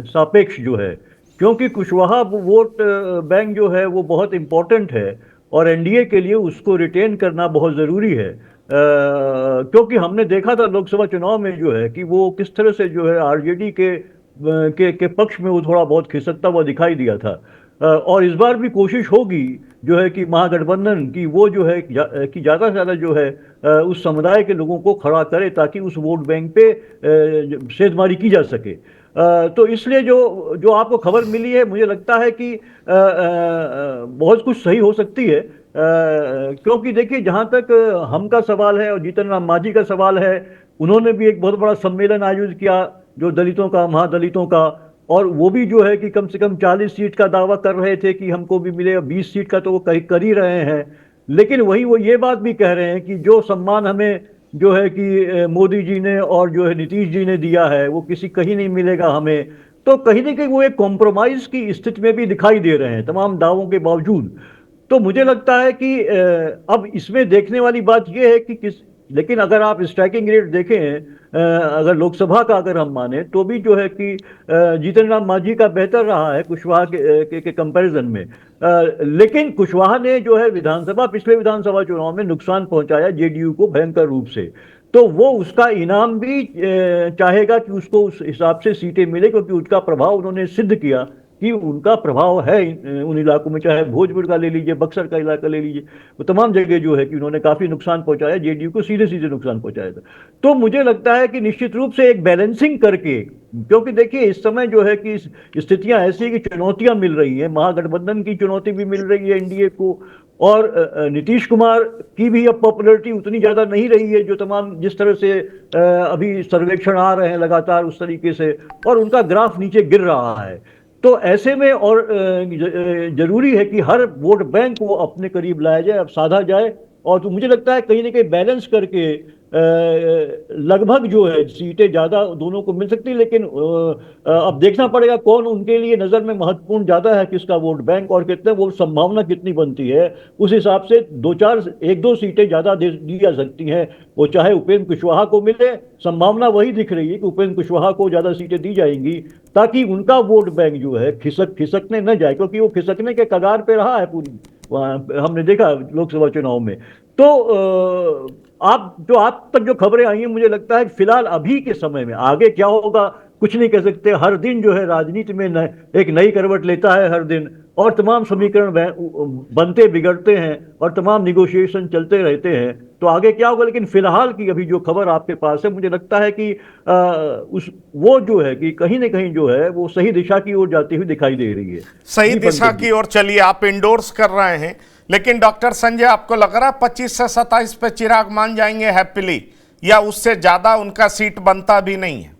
सापेक्ष जो है, क्योंकि कुशवाहा वोट बैंक जो है वो बहुत इंपॉर्टेंट है और एनडीए के लिए उसको रिटेन करना बहुत ज़रूरी है। क्योंकि हमने देखा था लोकसभा चुनाव में जो है कि वो किस तरह से जो है आरजेडी के पक्ष में वो थोड़ा बहुत खिसकता हुआ दिखाई दिया था। और इस बार भी कोशिश होगी जो है कि महागठबंधन की वो जो है कि ज़्यादा से ज़्यादा जो है उस समुदाय के लोगों को खड़ा करे ताकि उस वोट बैंक पे सेधमारी की जा सके। तो इसलिए जो जो आपको खबर मिली है, मुझे लगता है कि बहुत कुछ सही हो सकती है, क्योंकि देखिए जहाँ तक हम का सवाल है और जीतन राम मांझी का सवाल है, उन्होंने भी एक बहुत बड़ा सम्मेलन आयोजित किया जो दलितों का, महादलितों का, और वो भी जो है कि कम से कम 40 सीट का दावा कर रहे थे कि हमको भी मिले, 20 सीट का तो वो कर ही रहे हैं। लेकिन वही वो ये बात भी कह रहे हैं कि जो सम्मान हमें जो है कि मोदी जी ने और जो है नीतीश जी ने दिया है वो किसी कहीं नहीं मिलेगा हमें। तो कहीं ना कहीं वो एक कॉम्प्रोमाइज की स्थिति में भी दिखाई दे रहे हैं तमाम दावों के बावजूद। तो मुझे लगता है कि अब इसमें देखने वाली बात यह है कि लेकिन अगर आप स्ट्राइकिंग रेट देखें, अगर लोकसभा का अगर हम माने तो भी जो है कि जीतन राम मांझी का बेहतर रहा है कुशवाहा के कंपैरिजन में। लेकिन कुशवाहा ने जो है पिछले विधानसभा चुनाव में नुकसान पहुंचाया जेडीयू को भयंकर रूप से, तो वो उसका इनाम भी चाहेगा कि उसको उस हिसाब से सीटें मिले, क्योंकि उसका प्रभाव उन्होंने सिद्ध किया कि उनका प्रभाव है उन इलाकों में, चाहे भोजपुर का ले लीजिए, बक्सर का इलाका ले लीजिए, वो तमाम जगह जो है कि उन्होंने काफी नुकसान पहुंचाया, जेडीयू को सीधे सीधे नुकसान पहुंचाया था। तो मुझे लगता है कि निश्चित रूप से एक बैलेंसिंग करके, क्योंकि देखिए इस समय जो है कि स्थितियां ऐसी है कि चुनौतियां मिल रही हैं, महागठबंधन की चुनौती भी मिल रही है एनडीए को, और नीतीश कुमार की भी अब पॉपुलैरिटी उतनी ज्यादा नहीं रही है जो तमाम जिस तरह से अभी सर्वेक्षण आ रहे हैं लगातार उस तरीके से, और उनका ग्राफ नीचे गिर रहा है। तो ऐसे में और जरूरी है कि हर वोट बैंक को अपने करीब लाया जाए, अब साधा जाए, और तो मुझे लगता है कहीं ना कहीं बैलेंस करके लगभग जो है सीटें ज्यादा दोनों को मिल सकती है। लेकिन अब देखना पड़ेगा कौन उनके लिए नजर में महत्वपूर्ण ज्यादा है, किसका वोट बैंक, और कितने वो संभावना कितनी बनती है, उस हिसाब से एक दो सीटें ज्यादा दी जा सकती हैं। वो चाहे उपेंद्र कुशवाहा को मिले, संभावना वही दिख रही है कि उपेंद्र कुशवाहा को ज्यादा सीटें दी जाएंगी, ताकि उनका वोट बैंक जो है खिसकने न जाए, क्योंकि वो खिसकने के कगार पे रहा है पूरी, हमने देखा लोकसभा चुनाव में। तो आप तक जो खबरें आई हैं, मुझे लगता है फिलहाल अभी के समय में, आगे क्या होगा कुछ नहीं कह सकते। हर दिन जो है राजनीति में एक नई करवट लेता है हर दिन, और तमाम समीकरण बनते बिगड़ते हैं, और तमाम निगोशिएशन चलते रहते हैं। तो आगे क्या होगा, लेकिन फिलहाल की अभी जो खबर आपके पास है, मुझे लगता है कि वो जो है कि कहीं ना कहीं जो है वो सही दिशा की ओर जाती हुई दिखाई दे रही है, सही दिशा की ओर। चलिए, आप इंडोर्स कर रहे हैं, लेकिन डॉक्टर संजय, आपको लग रहा है 25 से 27 पे चिराग मान जाएंगे हैप्पीली, या उससे ज्यादा उनका सीट बनता भी नहीं है?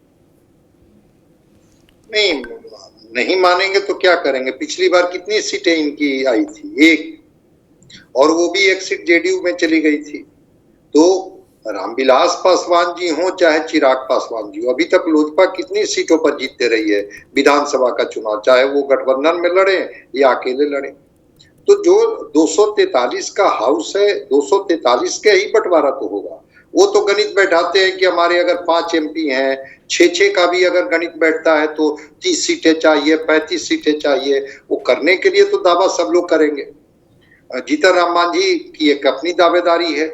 नहीं मानेंगे तो क्या करेंगे? पिछली बार कितनी सीटें इनकी आई थी? एक, और वो भी एक सीट जेडीयू में चली गई थी। तो रामविलास पासवान जी हो चाहे चिराग पासवान जी हो, अभी तक लोजपा कितनी सीटों पर जीतते रही है विधानसभा का चुनाव, चाहे वो गठबंधन में लड़े या अकेले लड़े। तो जो 243 का हाउस है, 243 के ही बंटवारा तो होगा। वो तो गणित बैठाते हैं कि हमारे अगर 5 एमपी हैं, 6 का भी अगर गणित बैठता है तो 30 सीटें चाहिए, 35 सीटें चाहिए। वो करने के लिए तो दावा सब लोग करेंगे। जीतन राम मांझी की एक अपनी दावेदारी है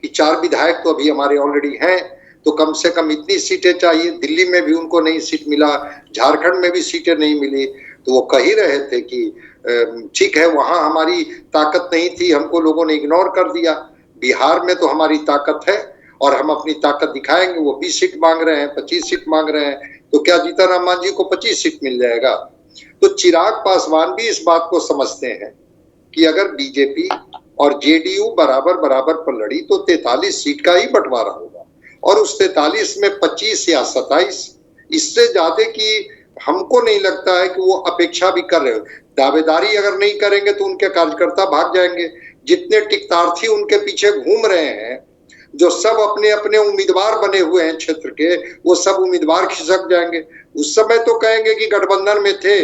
कि 4 विधायक तो अभी हमारे ऑलरेडी हैं, तो कम से कम इतनी सीटें चाहिए। दिल्ली में भी उनको नहीं सीट मिला, झारखंड में भी सीटें नहीं मिली, तो वो कह ही रहे थे कि ठीक है वहां हमारी ताकत नहीं थी, हमको लोगों ने इग्नोर कर दिया। बिहार में तो हमारी ताकत है और हम अपनी ताकत दिखाएंगे। वो 20 सीट मांग रहे हैं, 25 सीट मांग रहे हैं, तो क्या जीतन राम मांझी को 25 सीट मिल जाएगा? तो चिराग पासवान भी इस बात को समझते हैं कि अगर बीजेपी और जेडीयू बराबर पर लड़ी तो 43 सीट का ही बंटवारा होगा, और उस 43 में 25 या 27, इससे ज्यादा की हमको नहीं लगता है कि वो अपेक्षा भी कर रहे हो। दावेदारी अगर नहीं करेंगे तो उनके कार्यकर्ता भाग जाएंगे। जितने टिकटार्थी उनके पीछे घूम रहे हैं, जो सब अपने अपने उम्मीदवार बने हुए हैं क्षेत्र के, वो सब उम्मीदवार खिसक जाएंगे। उस समय तो कहेंगे कि गठबंधन में थे,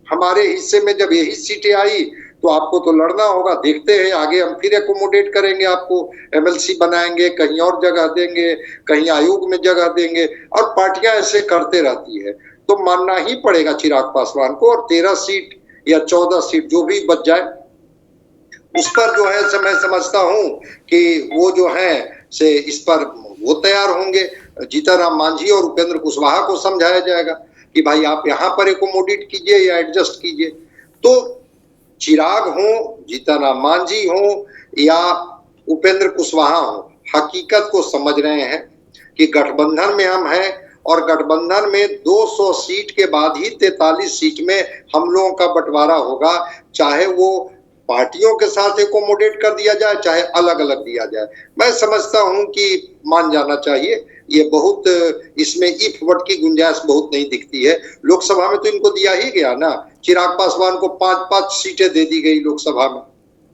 हमारे हिस्से में जब यही सीटें आई तो आपको तो लड़ना होगा, देखते हैं आगे हम फिर एकोमोडेट करेंगे, आपको एमएलसी बनाएंगे, कहीं और जगह देंगे, कहीं आयोग में जगह देंगे, और पार्टियां ऐसे करते रहती है। तो मानना ही पड़ेगा चिराग पासवान को, और 13 सीट या 14 सीट जो भी बच जाए उस पर जो है मैं समझता हूं कि वो जो है से इस पर वो तैयार होंगे। जीतन राम मांझी और उपेंद्र कुशवाहा को समझाया जाएगा कि भाई आप यहाँ पर एकोमोडेट कीजिए या एडजस्ट कीजिए। तो चिराग हो, जीतन राम मांझी हो या उपेंद्र कुशवाहा हो, हकीकत को समझ रहे हैं कि गठबंधन में हम हैं और गठबंधन में 200 सीट के बाद ही 43 सीट में हम लोगों का बंटवारा होगा, चाहे वो पार्टियों के साथ एकोमोडेट कर दिया जाए चाहे अलग अलग दिया जाए। मैं समझता हूं कि मान जाना चाहिए। ये बहुत, इसमें इफ वट की गुंजाइश बहुत नहीं दिखती है। लोकसभा में तो इनको दिया ही गया ना, चिराग पासवान को 5-5 सीटें दे दी गई लोकसभा में,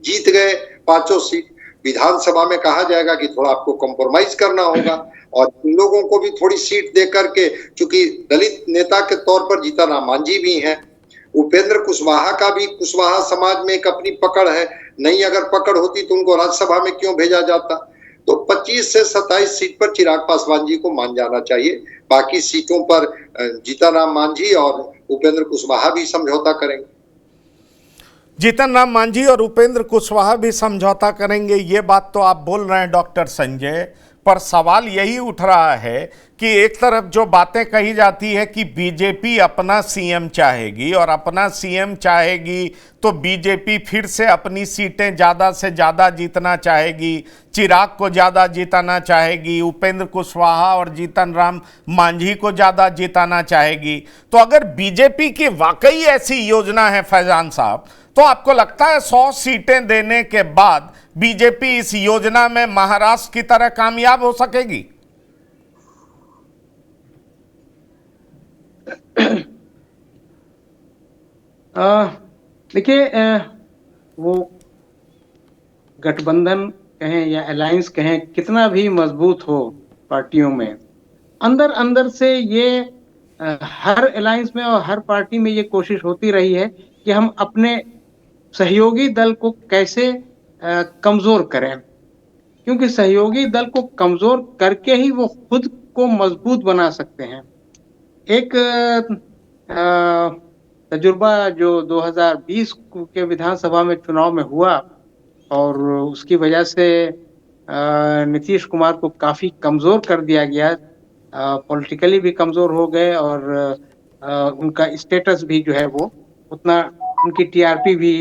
जीत गए 5 सीट। विधानसभा में कहा जाएगा कि थोड़ा आपको कॉम्प्रोमाइज करना होगा और इन लोगों को भी थोड़ी सीट दे करके, चूंकि दलित नेता के तौर पर जीतन राम मांझी भी हैं, उपेंद्र कुशवाहा का भी, कुशवाहा समाज में एक अपनी पकड़ है, नहीं अगर पकड़ होती तो उनको राज्यसभा में क्यों भेजा जाता। तो 25 से 27 सीट पर चिराग पासवान जी को मान जाना चाहिए। बाकी सीटों पर जीतन राम मांझी और उपेंद्र कुशवाहा भी समझौता करेंगे। जीतन राम मांझी और उपेंद्र कुशवाहा भी समझौता करेंगे, ये बात तो आप बोल रहे हैं डॉक्टर संजय, पर सवाल यही उठ रहा है कि एक तरफ जो बातें कही जाती है कि बीजेपी अपना सीएम चाहेगी और अपना सीएम चाहेगी तो बीजेपी फिर से अपनी सीटें ज़्यादा से ज़्यादा जीतना चाहेगी, चिराग को ज़्यादा जिताना चाहेगी, उपेंद्र कुशवाहा और जीतन राम मांझी को ज़्यादा जिताना चाहेगी। तो अगर बीजेपी की वाकई ऐसी योजना है फैजान साहब, तो आपको लगता है 100 सीटें देने के बाद बीजेपी इस योजना में महाराष्ट्र की तरह कामयाब हो सकेगी? देखिए, वो गठबंधन कहें या अलायंस कहें, कितना भी मजबूत हो पार्टियों में, अंदर अंदर से ये हर अलायंस में और हर पार्टी में ये कोशिश होती रही है कि हम अपने सहयोगी दल को कैसे कमजोर करें, क्योंकि सहयोगी दल को कमजोर करके ही वो खुद को मजबूत बना सकते हैं। एक तजुर्बा जो 2020 के विधानसभा में चुनाव में हुआ और उसकी वजह से नीतीश कुमार को काफी कमजोर कर दिया गया, पॉलिटिकली भी कमजोर हो गए और उनका स्टेटस भी जो है वो उतना, उनकी टीआरपी भी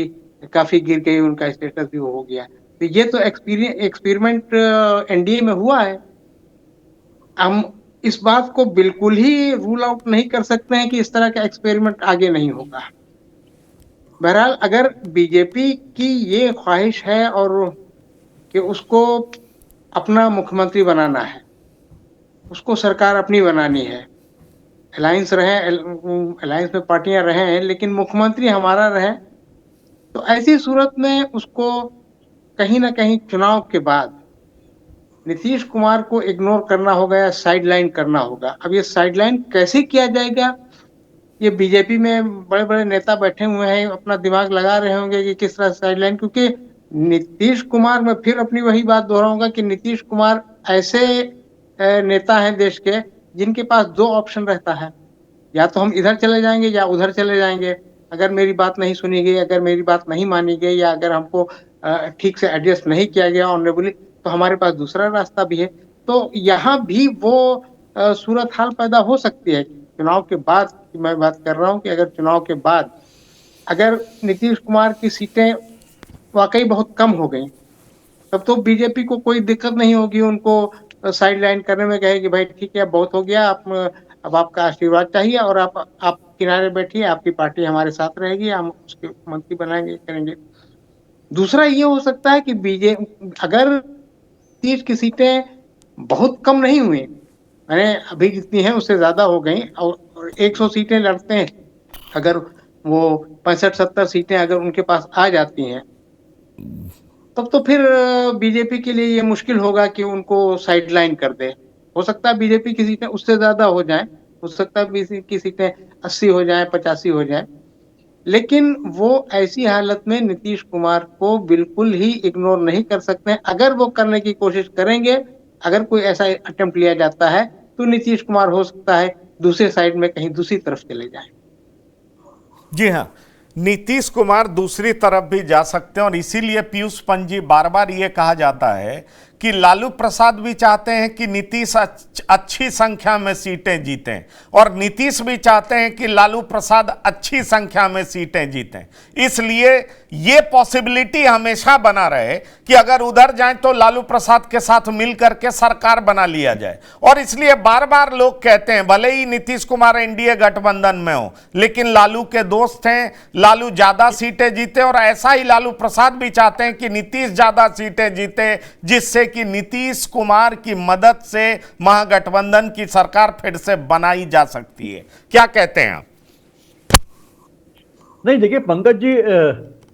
काफी गिर गई, उनका स्टेटस भी हो गया। तो ये तो एक्सपेरिमेंट एनडीए में हुआ है। हम इस बात को बिल्कुल ही रूल आउट नहीं कर सकते हैं कि इस तरह का एक्सपेरिमेंट आगे नहीं होगा। बहरहाल, अगर बीजेपी की ये ख्वाहिश है और कि उसको अपना मुख्यमंत्री बनाना है, उसको सरकार अपनी बनानी है, अलायंस रहे, अलायंस में पार्टियां रहे लेकिन मुख्यमंत्री हमारा रहे, तो ऐसी सूरत में उसको कहीं ना कहीं चुनाव के बाद नीतीश कुमार को इग्नोर करना होगा या साइडलाइन करना होगा। अब ये साइडलाइन कैसे किया जाएगा, ये बीजेपी में बड़े बड़े नेता बैठे हुए हैं, अपना दिमाग लगा रहे होंगे कि किस तरह साइडलाइन, क्योंकि नीतीश कुमार, मैं फिर अपनी वही बात दोहराऊंगा कि नीतीश कुमार ऐसे नेता हैं देश के जिनके पास 2 ऑप्शन रहता है, या तो हम इधर चले जाएंगे या उधर चले जाएंगे। अगर मेरी बात नहीं सुनी गई, अगर मेरी बात नहीं मानी गई, या अगर हमको ठीक से एडजस्ट नहीं किया गया ऑनरेबली, तो हमारे पास दूसरा रास्ता भी है। तो यहाँ भी वो सूरत हाल पैदा हो सकती है चुनाव के बाद की मैं बात कर रहा हूँ कि अगर चुनाव के बाद अगर नीतीश कुमार की सीटें वाकई बहुत कम हो गई, तब तो बीजेपी को कोई दिक्कत नहीं होगी उनको साइडलाइन करने में, कहे कि भाई ठीक है, बहुत हो गया, अब आपका आशीर्वाद चाहिए और आप किनारे बैठिए, आपकी पार्टी हमारे साथ रहेगी, हम उसके मंत्री बनाएंगे, करेंगे। दूसरा ये हो सकता है कि बीजेपी अगर 30 की सीटें बहुत कम नहीं हुई, मैंने अभी जितनी हैं उससे ज्यादा हो गई, और 100 सीटें लड़ते हैं, अगर वो 65-70 सीटें अगर उनके पास आ जाती हैं, तब तो फिर बीजेपी के लिए ये मुश्किल होगा कि उनको साइडलाइन कर दे। हो सकता है बीजेपी की सीटें उससे ज्यादा हो जाएं, हो सकता है बीजेपी की सीटें 80 हो जाएं, 85 हो जाएं, लेकिन वो ऐसी हालत में नीतीश कुमार को बिल्कुल ही इग्नोर नहीं कर सकते हैं। अगर वो करने की कोशिश करेंगे, अगर कोई ऐसा अटेम्प्ट लिया जाता है, तो नीतीश कुमार हो सकता है दूसरे साइड में कहीं दूसरी तरफ चले जाएं। जी हाँ, नीतीश कुमार दूसरी तरफ भी जा सकते हैं और इसीलिए पीयूष पंत जी, बार बार ये कहा जाता है कि लालू प्रसाद भी चाहते हैं कि नीतीश अच्छी संख्या में सीटें जीतें, और नीतीश भी चाहते हैं कि लालू प्रसाद अच्छी संख्या में सीटें जीतें। इसलिए ये पॉसिबिलिटी हमेशा बना रहे कि अगर उधर जाएं तो लालू प्रसाद के साथ मिलकर के सरकार बना लिया जाए। और इसलिए बार बार लोग कहते हैं, भले ही नीतीश कुमार एनडीए गठबंधन में हो, लेकिन लालू के दोस्त हैं, लालू ज्यादा सीटें जीते, और ऐसा ही लालू प्रसाद भी चाहते हैं कि नीतीश ज्यादा सीटें जीते, जिससे कि नीतीश कुमार की मदद से महागठबंधन की सरकार फिर से बनाई जा सकती है। क्या कहते हैं आप? नहीं, देखिए पंकज जी,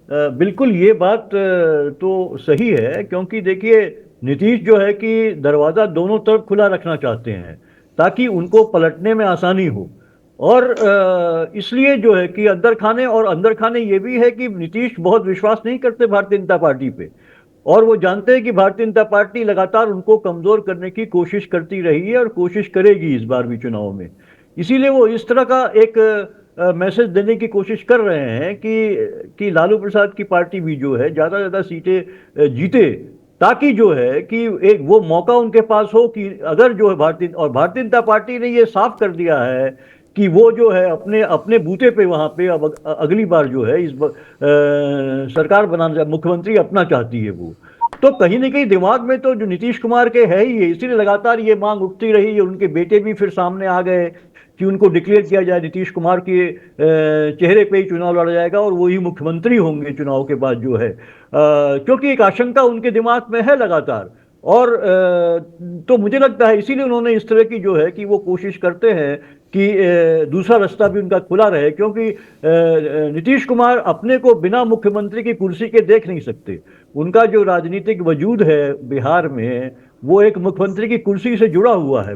बिल्कुल ये बात तो सही है, क्योंकि देखिए नीतीश जो है कि दरवाज़ा दोनों तरफ खुला रखना चाहते हैं ताकि उनको पलटने में आसानी हो। और इसलिए जो है कि अंदर खाने ये भी है कि नीतीश बहुत विश्वास नहीं करते भारतीय जनता पार्टी पे, और वो जानते हैं कि भारतीय जनता पार्टी लगातार उनको कमज़ोर करने की कोशिश करती रही है और कोशिश करेगी इस बार भी चुनाव में। इसीलिए वो इस तरह का एक मैसेज देने की कोशिश कर रहे हैं कि लालू प्रसाद की पार्टी भी जो है ज़्यादा से ज़्यादा सीटें जीते, ताकि जो है कि एक वो मौका उनके पास हो कि अगर जो है भारतीय जनता पार्टी ने ये साफ कर दिया है कि वो जो है अपने बूते पे वहाँ पे अब अगली बार जो है सरकार बनाना, मुख्यमंत्री अपना चाहती है वो, तो कहीं ना कहीं दिमाग में तो जो नीतीश कुमार के है ही है। इसीलिए लगातार ये मांग उठती रही है। उनके बेटे भी फिर सामने आ गए कि उनको डिक्लेयर किया जाए, नीतीश कुमार के चेहरे पे ही चुनाव लड़ा जाएगा और वो ही मुख्यमंत्री होंगे चुनाव के बाद जो है, क्योंकि एक आशंका उनके दिमाग में है लगातार। और तो मुझे लगता है इसीलिए उन्होंने इस तरह की जो है कि वो कोशिश करते हैं कि दूसरा रास्ता भी उनका खुला रहे, क्योंकि नीतीश कुमार अपने को बिना मुख्यमंत्री की कुर्सी के देख नहीं सकते। उनका जो राजनीतिक वजूद है बिहार में, वो एक मुख्यमंत्री की कुर्सी से जुड़ा हुआ है।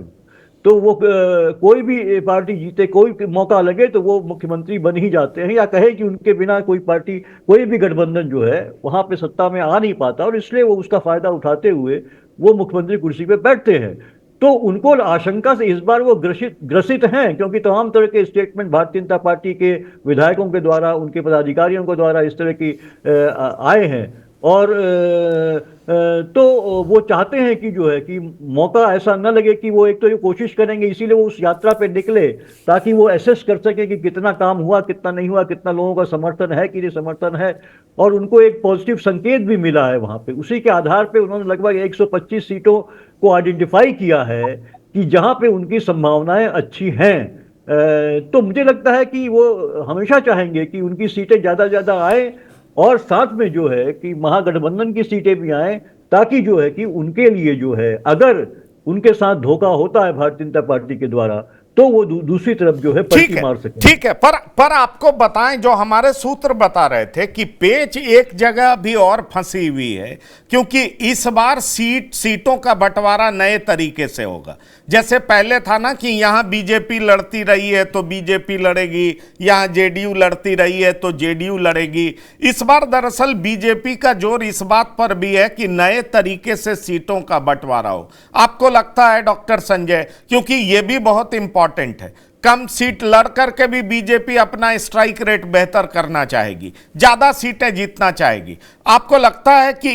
तो वो कोई भी पार्टी जीते, कोई मौका लगे तो वो मुख्यमंत्री बन ही जाते हैं, या कहे कि उनके बिना कोई पार्टी, कोई भी गठबंधन जो है वहाँ पे सत्ता में आ नहीं पाता, और इसलिए वो उसका फायदा उठाते हुए वो मुख्यमंत्री कुर्सी पे बैठते हैं। तो उनको आशंका से इस बार वो ग्रसित हैं, क्योंकि तमाम तरह के स्टेटमेंट भारतीय जनता पार्टी के विधायकों के द्वारा, उनके पदाधिकारियों के द्वारा इस तरह की आए हैं। और तो वो चाहते हैं कि जो है कि मौका ऐसा न लगे कि वो, एक तो ये कोशिश करेंगे, इसीलिए वो उस यात्रा पे निकले ताकि वो एसेस कर सके कि कितना काम हुआ, कितना नहीं हुआ, कितना लोगों का समर्थन है कि नहीं समर्थन है। और उनको एक पॉजिटिव संकेत भी मिला है वहाँ पे। उसी के आधार पे उन्होंने लगभग 125 सीटों को आइडेंटिफाई किया है कि जहाँ पे उनकी संभावनाएं अच्छी हैं। तो मुझे लगता है कि वो हमेशा चाहेंगे कि उनकी सीटें ज़्यादा से ज़्यादा आए, और साथ में जो है कि महागठबंधन की सीटें भी आए, ताकि जो है कि उनके लिए जो है, अगर उनके साथ धोखा होता है भारतीय जनता पार्टी के द्वारा, तो वो दूसरी तरफ जो है पर्ची मार सके। ठीक है, पर आपको बताएं, जो हमारे सूत्र बता रहे थे कि पेच एक जगह भी और फंसी हुई है, क्योंकि इस बार सीटों का बंटवारा नए तरीके से होगा। जैसे पहले था ना कि यहां बीजेपी लड़ती रही है तो बीजेपी लड़ेगी, यहां जेडीयू लड़ती रही है तो जेडीयू लड़ेगी। इस बार दरअसल बीजेपी का जोर इस बात पर भी है कि नए तरीके से सीटों का बंटवारा हो। आपको लगता है डॉक्टर संजय, क्योंकि यह भी बहुत इंपॉर्टेंट है, कम सीट लड़ करके भी बीजेपी अपना स्ट्राइक रेट बेहतर करना चाहेगी, ज्यादा सीटें जीतना चाहेगी। आपको लगता है कि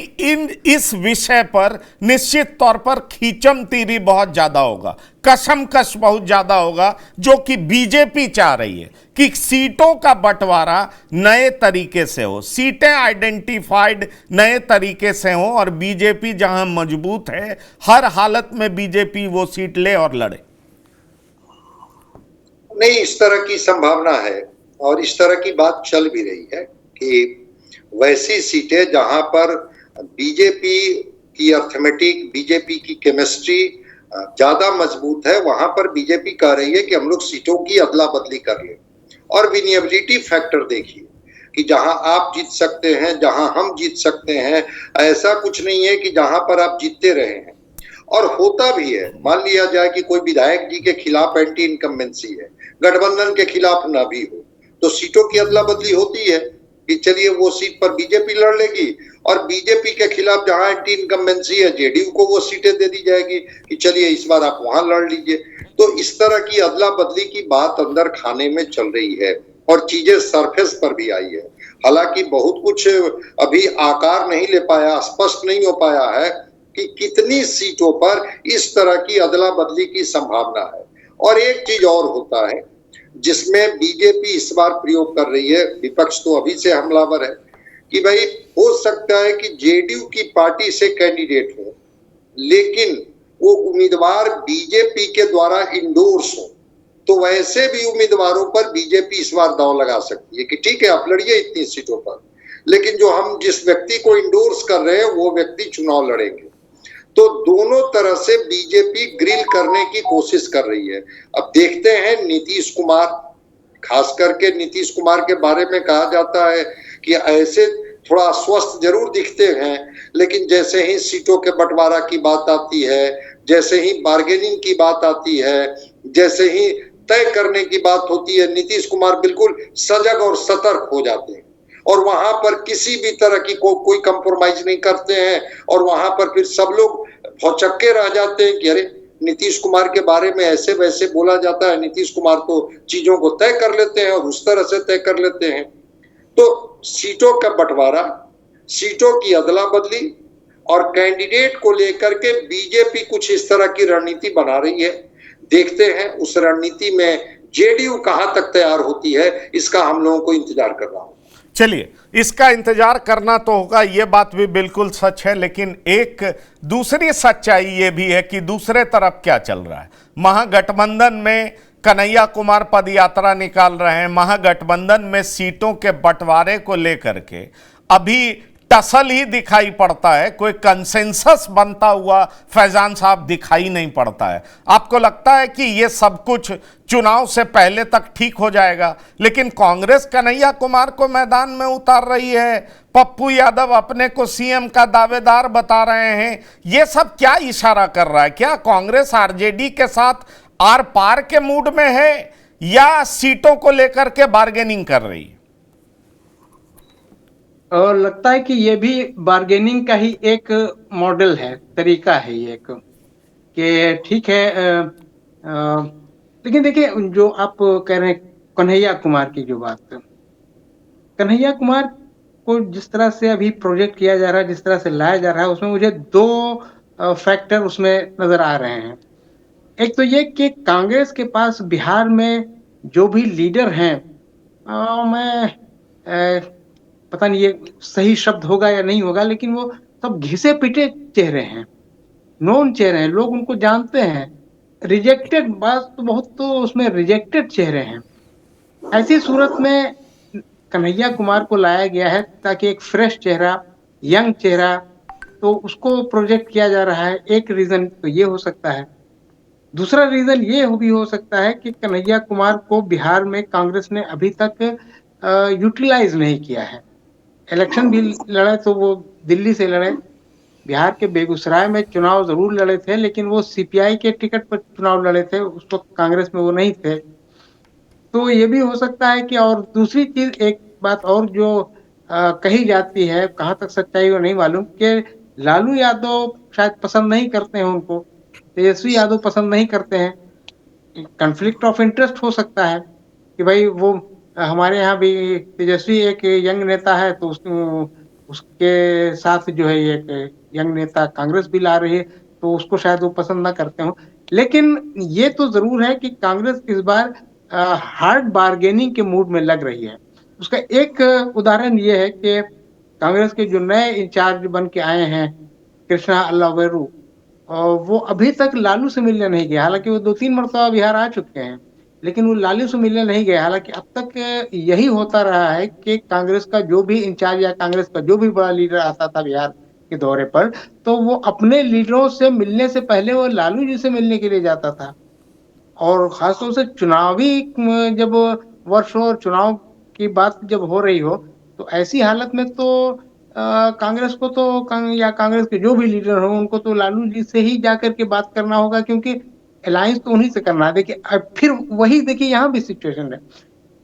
इस विषय पर निश्चित तौर पर खींचमतीरी बहुत ज्यादा होगा, कशमकश बहुत ज्यादा होगा, जो कि बीजेपी चाह रही है कि सीटों का बंटवारा नए तरीके से हो, सीटें आइडेंटिफाइड नए तरीके से हो, और बीजेपी जहां मजबूत है हर हालत में बीजेपी वो सीट ले और लड़े। नहीं, इस तरह की संभावना है, और इस तरह की बात चल भी रही है कि वैसी सीटें जहां पर बीजेपी की अर्थमेटिक, बीजेपी की केमिस्ट्री ज्यादा मजबूत है, वहां पर बीजेपी कह रही है कि हम लोग सीटों की अदला बदली कर लें। और विनियबिलिटी फैक्टर देखिए कि जहां आप जीत सकते हैं, जहां हम जीत सकते हैं, ऐसा कुछ नहीं है कि जहां पर आप जीतते रहे हैं। और होता भी है, मान लिया जाए कि कोई विधायक जी के खिलाफ एंटी इनकम्बेंसी है, गठबंधन के खिलाफ ना भी हो, तो सीटों की अदला बदली होती है कि चलिए वो सीट पर बीजेपी लड़ लेगी, और बीजेपी के खिलाफ जहां एंटी इनकम्बेंसी है जेडीयू को वो सीटें दे दी जाएगी कि चलिए इस बार आप वहां लड़ लीजिए। तो इस तरह की अदला बदली की बात अंदर खाने में चल रही है, और चीजें सरफेस पर भी आई है। हालांकि बहुत कुछ अभी आकार नहीं ले पाया, स्पष्ट नहीं हो पाया है कि कितनी सीटों पर इस तरह की अदला बदली की संभावना है। और एक चीज और होता है जिसमें बीजेपी इस बार प्रयोग कर रही है, विपक्ष तो अभी से हमलावर है, कि भाई हो सकता है कि जेडीयू की पार्टी से कैंडिडेट हो लेकिन वो उम्मीदवार बीजेपी के द्वारा इंडोर्स हो, तो वैसे भी उम्मीदवारों पर बीजेपी इस बार दांव लगा सकती है कि ठीक है आप लड़िए इतनी सीटों पर, लेकिन जो हम जिस व्यक्ति को इंडोर्स कर रहे हैं वो व्यक्ति चुनाव लड़ेंगे। तो दोनों तरह से बीजेपी ग्रिल करने की कोशिश कर रही है। अब देखते हैं नीतीश कुमार, खास करके नीतीश कुमार के बारे में कहा जाता है कि ऐसे थोड़ा अस्वस्थ जरूर दिखते हैं, लेकिन जैसे ही सीटों के बंटवारा की बात आती है, जैसे ही बार्गेनिंग की बात आती है, जैसे ही तय करने की बात होती है, नीतीश कुमार बिल्कुल सजग और सतर्क हो जाते हैं और वहां पर किसी भी तरह की कोई कंप्रोमाइज नहीं करते हैं। और वहां पर फिर सब लोग भौचक्के रह जाते हैं कि अरे नीतीश कुमार के बारे में ऐसे वैसे बोला जाता है, नीतीश कुमार तो चीजों को तय कर लेते हैं और उस तरह से तय कर लेते हैं। तो सीटों का बंटवारा, सीटों की अदला बदली और कैंडिडेट को लेकर के बीजेपी कुछ इस तरह की रणनीति बना रही है। देखते हैं उस रणनीति में जेडीयू कहां तक तैयार होती है, इसका हम लोगों को इंतजार कर रहा हूं। चलिए, इसका इंतजार करना तो होगा, ये बात भी बिल्कुल सच है, लेकिन एक दूसरी सच्चाई ये भी है कि दूसरे तरफ क्या चल रहा है। महागठबंधन में कन्हैया कुमार पदयात्रा निकाल रहे हैं, महागठबंधन में सीटों के बंटवारे को लेकर के अभी टसल ही दिखाई पड़ता है, कोई कंसेंसस बनता हुआ फैजान साहब दिखाई नहीं पड़ता है। आपको लगता है कि ये सब कुछ चुनाव से पहले तक ठीक हो जाएगा? लेकिन कांग्रेस कन्हैया कुमार को मैदान में उतार रही है, पप्पू यादव अपने को सीएम का दावेदार बता रहे हैं। ये सब क्या इशारा कर रहा है? क्या कांग्रेस आरजेडी के साथ आर पार के मूड में है या सीटों को लेकर के बार्गेनिंग कर रही है? और लगता है कि ये भी बार्गेनिंग का ही एक मॉडल है, तरीका है ये एक, कि ठीक है। लेकिन देखिए, जो आप कह रहे हैं कन्हैया कुमार की जो बात, कन्हैया कुमार को जिस तरह से अभी प्रोजेक्ट किया जा रहा है, जिस तरह से लाया जा रहा है, उसमें मुझे दो फैक्टर उसमें नजर आ रहे हैं। एक तो ये कि कांग्रेस के पास बिहार में जो भी लीडर हैं, मैं पता नहीं ये सही शब्द होगा या नहीं होगा, लेकिन वो सब घिसे पिटे चेहरे हैं, नोन चेहरे हैं, लोग उनको जानते हैं। रिजेक्टेड बात तो बहुत, तो उसमें रिजेक्टेड चेहरे हैं। ऐसी सूरत में कन्हैया कुमार को लाया गया है ताकि एक फ्रेश चेहरा, यंग चेहरा, तो उसको प्रोजेक्ट किया जा रहा है। एक रीजन तो ये हो सकता है। दूसरा रीजन ये भी हो सकता है कि कन्हैया कुमार को बिहार में कांग्रेस ने अभी तक यूटिलाइज नहीं किया है। इलेक्शन भी लड़े तो वो दिल्ली से लड़े, बिहार के बेगूसराय में चुनाव जरूर लड़े थे, लेकिन वो सीपीआई के टिकट पर चुनाव लड़े थे, उस वक्त कांग्रेस में वो नहीं थे। तो ये भी हो सकता है कि, और दूसरी चीज, एक बात और जो कही जाती है, कहाँ तक सच्चाई वो नहीं मालूम, कि लालू यादव शायद पसंद नहीं करते हैं उनको, तेजस्वी यादव पसंद नहीं करते हैं। कॉन्फ्लिक्ट ऑफ इंटरेस्ट हो सकता है कि भाई वो हमारे यहाँ भी तेजस्वी एक यंग नेता है, तो उसके साथ जो है एक यंग नेता कांग्रेस भी ला रही है, तो उसको शायद वो पसंद ना करते हो। लेकिन ये तो जरूर है कि कांग्रेस इस बार हार्ड बार्गेनिंग के मूड में लग रही है। उसका एक उदाहरण ये है कि कांग्रेस के जो नए इंचार्ज बन के आए हैं, कृष्णा अल्लावेरू, वो अभी तक लालू से मिलने नहीं गए। हालांकि वो 2-3 मरतबा बिहार आ चुके हैं, लेकिन वो लालू से मिलने नहीं गए। हालांकि अब तक यही होता रहा है कि कांग्रेस का जो भी इंचार्ज या कांग्रेस का जो भी बड़ा लीडर आता था बिहार के दौरे पर, तो वो अपने लीडरों से मिलने से पहले वो लालू जी से मिलने के लिए जाता था। और खासतौर से चुनावी जब वर्ष हो और चुनाव की बात जब हो रही हो, तो ऐसी हालत में तो कांग्रेस को तो या कांग्रेस के जो भी लीडर हो, उनको तो लालू जी से ही जाकर के बात करना होगा, क्योंकि अलायंस तो उन्हीं से करना है। देखिए, अब फिर वही देखिए, यहाँ भी सिचुएशन है,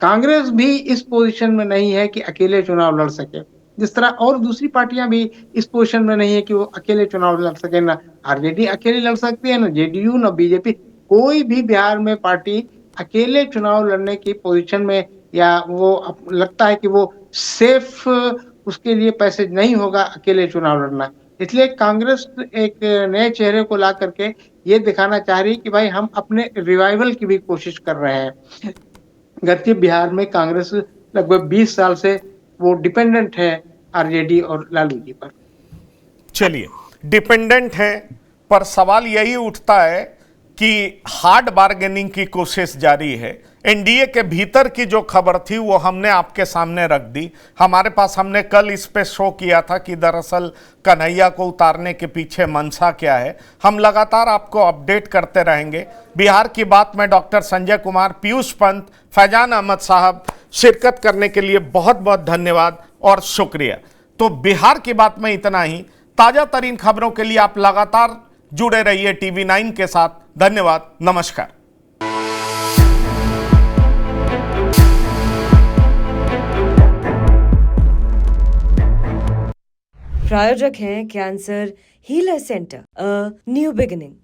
कांग्रेस भी इस पोजीशन में नहीं है कि अकेले चुनाव लड़ सके, जिस तरह और दूसरी पार्टियां भी इस पोजीशन में नहीं है कि वो अकेले चुनाव लड़ सके। ना आरजेडी अकेले लड़ सकती है, ना जेडीयू, ना बीजेपी, कोई भी बिहार में पार्टी अकेले चुनाव लड़ने की पोजीशन में, या वो लगता है कि वो सेफ, उसके लिए पैसेज नहीं होगा अकेले चुनाव लड़ना। इसलिए कांग्रेस एक नए चेहरे को ला करके ये दिखाना चाह रही कि भाई हम अपने रिवाइवल की भी कोशिश कर रहे हैं। गति बिहार में कांग्रेस लगभग 20 साल से वो डिपेंडेंट है आरजेडी और लालू जी पर। चलिए, डिपेंडेंट है, पर सवाल यही उठता है कि हार्ड बार्गेनिंग की कोशिश जारी है। एनडीए के भीतर की जो खबर थी वो हमने आपके सामने रख दी। हमारे पास, हमने कल इस पे शो किया था कि दरअसल कन्हैया को उतारने के पीछे मंशा क्या है। हम लगातार आपको अपडेट करते रहेंगे। बिहार की बात में डॉक्टर संजय कुमार, पीयूष पंत, फैजान अहमद साहब शिरकत करने के लिए बहुत बहुत धन्यवाद और शुक्रिया। तो बिहार की बात में इतना ही। ताजा तरीन खबरों के लिए आप लगातार जुड़े रहिए TV9 के साथ। धन्यवाद, नमस्कार। प्रायोजक हैं cancer healer centre, a new beginning.